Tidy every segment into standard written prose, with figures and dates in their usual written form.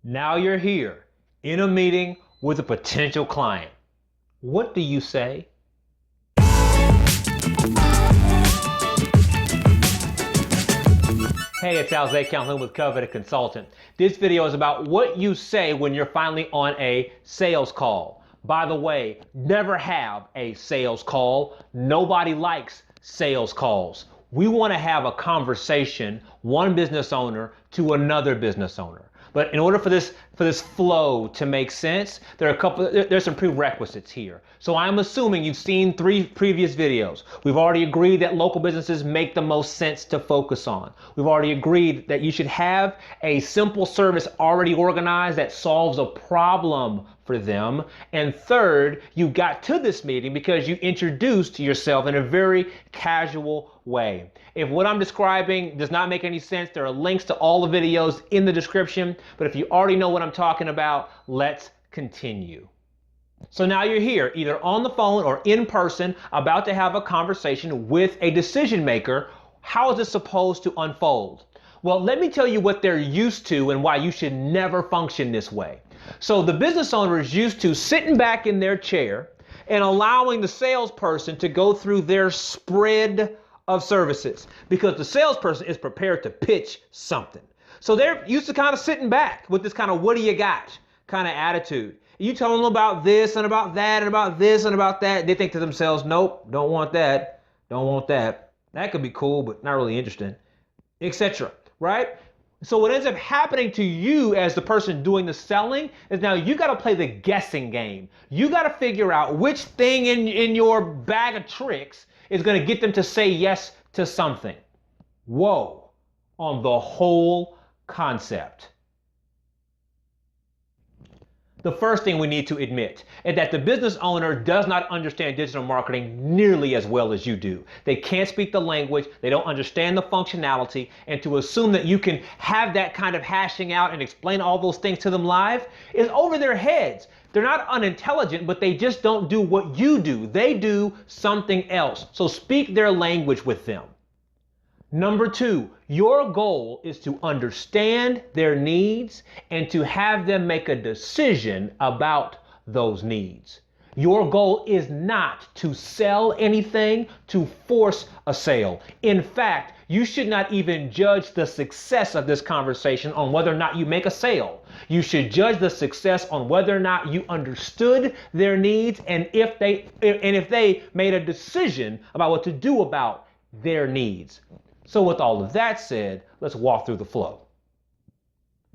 Now you're here in a meeting with a potential client. What do you say? Hey, it's Alzay Calhoun with Coveted Consultant. This video is about what you say when you're finally on a sales call. By the way, never have a sales call. Nobody likes sales calls. We want to have a conversation, one business owner to another business owner. But in order for this flow to make sense, there's some prerequisites here. So I'm assuming you've seen 3 previous videos. We've already agreed that local businesses make the most sense to focus on. We've already agreed that you should have a simple service already organized that solves a problem for them. And third, you got to this meeting because you introduced yourself in a very casual way. If what I'm describing does not make any sense, there are links to all the videos in the description. But if you already know what I'm talking about, let's continue. So now you're here, either on the phone or in person, about to have a conversation with a decision maker. How is this supposed to unfold? Well, let me tell you what they're used to and why you should never function this way. So the business owner is used to sitting back in their chair and allowing the salesperson to go through their spread of services, because the salesperson is prepared to pitch something. So they're used to kind of sitting back with this kind of what do you got kind of attitude. You tell them about this and about that and about this and about that. They think to themselves, nope, don't want that. Don't want that. That could be cool, but not really interesting, etc. Right? So what ends up happening to you as the person doing the selling is now you got to play the guessing game. You got to figure out which thing in your bag of tricks is going to get them to say yes to something. Whoa, on the whole concept. The first thing we need to admit is that the business owner does not understand digital marketing nearly as well as you do. They can't speak the language, they don't understand the functionality, and to assume that you can have that kind of hashing out and explain all those things to them live is over their heads. They're not unintelligent, but they just don't do what you do. They do something else. So speak their language with them. Number 2, your goal is to understand their needs and to have them make a decision about those needs. Your goal is not to sell anything, to force a sale. In fact, you should not even judge the success of this conversation on whether or not you make a sale. You should judge the success on whether or not you understood their needs and if they made a decision about what to do about their needs. So with all of that said, let's walk through the flow.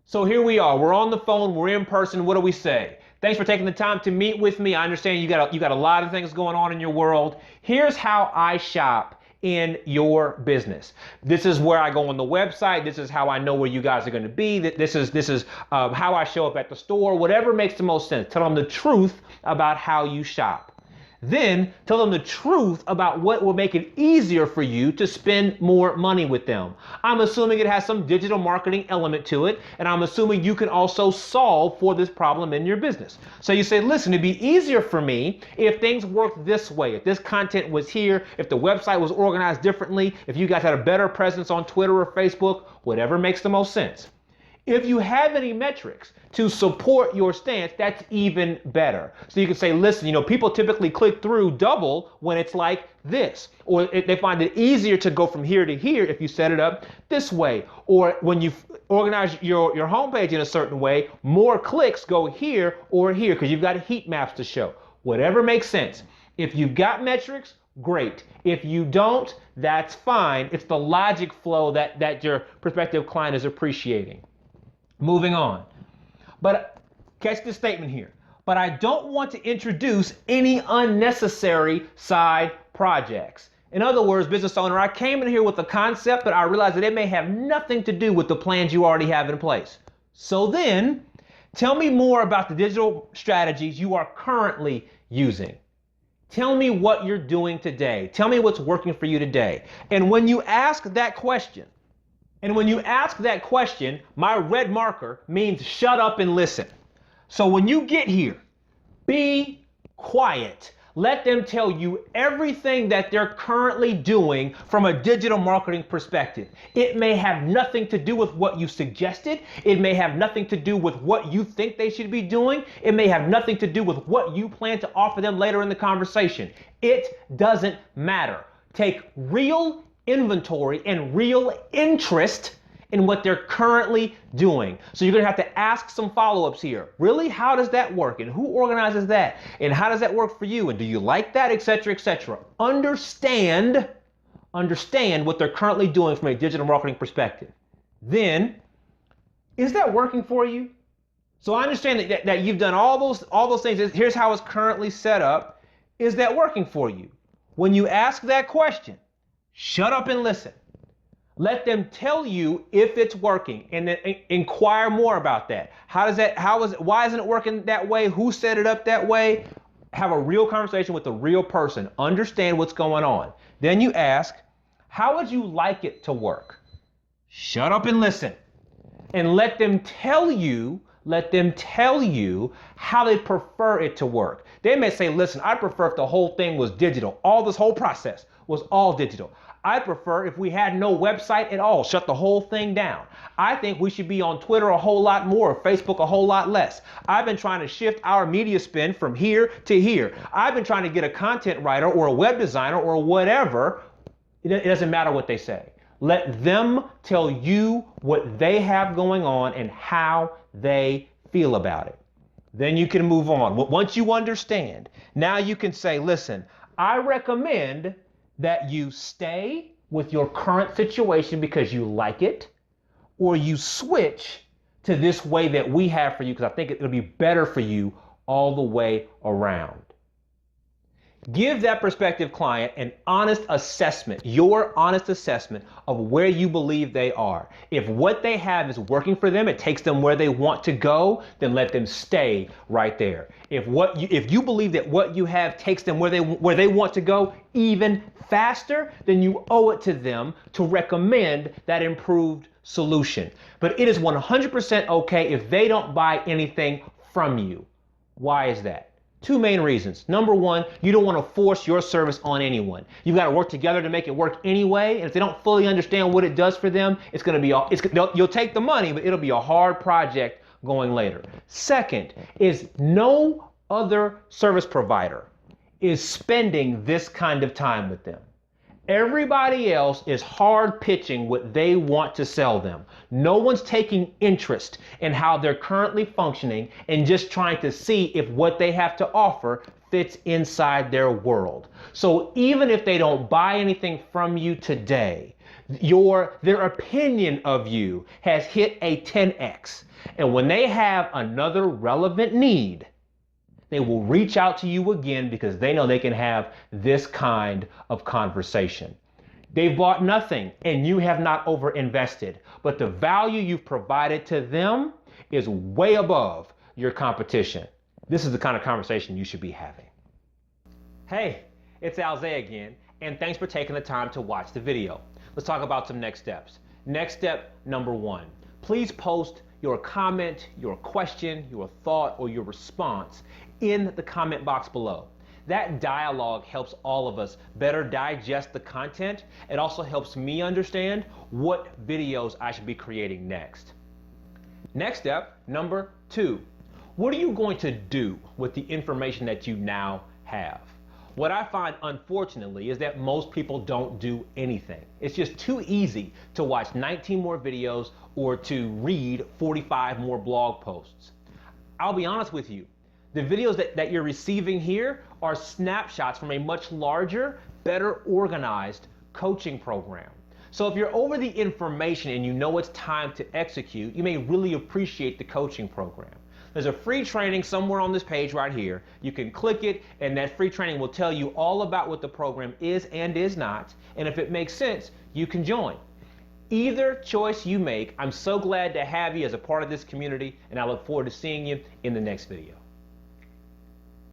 So here we are. We're on the phone. We're in person. What do we say? Thanks for taking the time to meet with me. I understand you got a lot of things going on in your world. Here's how I shop in your business. This is where I go on the website. This is how I know where you guys are going to be. This is how I show up at the store. Whatever makes the most sense. Tell them the truth about how you shop. Then tell them the truth about what will make it easier for you to spend more money with them. I'm assuming it has some digital marketing element to it, and I'm assuming you can also solve for this problem in your business. So you say, listen, it'd be easier for me if things worked this way, if this content was here, if the website was organized differently, if you guys had a better presence on Twitter or Facebook, whatever makes the most sense. If you have any metrics to support your stance, that's even better. So you can say, listen, people typically click through double when it's like this, or they find it easier to go from here to here if you set it up this way, or when you organize your homepage in a certain way, more clicks go here or here because you've got heat maps to show. Whatever makes sense. If you've got metrics, great. If you don't, that's fine. It's the logic flow that your prospective client is appreciating. Moving on. But catch this statement here. But I don't want to introduce any unnecessary side projects. In other words, business owner, I came in here with a concept, but I realized that it may have nothing to do with the plans you already have in place. So then, tell me more about the digital strategies you are currently using. Tell me what you're doing today. Tell me what's working for you today. And when you ask that question, my red marker means shut up and listen. So when you get here, be quiet. Let them tell you everything that they're currently doing from a digital marketing perspective. It may have nothing to do with what you suggested. It may have nothing to do with what you think they should be doing. It may have nothing to do with what you plan to offer them later in the conversation. It doesn't matter. Take real inventory and real interest in what they're currently doing. So you're gonna have to ask some follow-ups here. Really, how does that work? And who organizes that? And how does that work for you? And do you like that, etc., etc.? Understand what they're currently doing from a digital marketing perspective. Then, is that working for you? So I understand that you've done all those things. Here's how it's currently set up. Is that working for you? When you ask that question, shut up and listen. Let them tell you if it's working, and then inquire more about that. Why isn't it working that way? Who set it up that way? Have a real conversation with the real person. Understand what's going on. Then you ask, how would you like it to work? Shut up and listen. And let them tell you how they prefer it to work. They may say, listen, I prefer if the whole thing was digital. This whole process was all digital. I prefer if we had no website at all, shut the whole thing down. I think we should be on Twitter a whole lot more, Facebook a whole lot less. I've been trying to shift our media spend from here to here. I've been trying to get a content writer or a web designer or whatever. It doesn't matter what they say. Let them tell you what they have going on and how they feel about it. Then you can move on. Once you understand, now you can say, listen, I recommend that you stay with your current situation because you like it, or you switch to this way that we have for you because I think it'll be better for you all the way around. Give that prospective client an honest assessment, your honest assessment of where you believe they are. If what they have is working for them, it takes them where they want to go, then let them stay right there. If you believe that what you have takes them where they want to go even faster, then you owe it to them to recommend that improved solution. But it is 100% okay if they don't buy anything from you. Why is that? Two main reasons. Number one, you don't want to force your service on anyone. You've got to work together to make it work anyway. And if they don't fully understand what it does for them, you'll take the money, but it'll be a hard project going later. Second is no other service provider is spending this kind of time with them. Everybody else is hard pitching what they want to sell them. No one's taking interest in how they're currently functioning and just trying to see if what they have to offer fits inside their world. So even if they don't buy anything from you today, their opinion of you has hit a 10x. And when they have another relevant need, they will reach out to you again because they know they can have this kind of conversation. They've bought nothing and you have not overinvested, but the value you've provided to them is way above your competition. This is the kind of conversation you should be having. Hey, it's Alzay again, and thanks for taking the time to watch the video. Let's talk about some next steps. Next step number one, please post your comment, your question, your thought, or your response in the comment box below. That dialogue helps all of us better digest the content. It also helps me understand what videos I should be creating next. Next step, number two, what are you going to do with the information that you now have? What I find, unfortunately, is that most people don't do anything. It's just too easy to watch 19 more videos or to read 45 more blog posts. I'll be honest with you. The videos that you're receiving here are snapshots from a much larger, better organized coaching program. So if you're over the information and you know it's time to execute, you may really appreciate the coaching program. There's a free training somewhere on this page right here. You can click it and that free training will tell you all about what the program is and is not. And if it makes sense, you can join. Either choice you make, I'm so glad to have you as a part of this community, and I look forward to seeing you in the next video.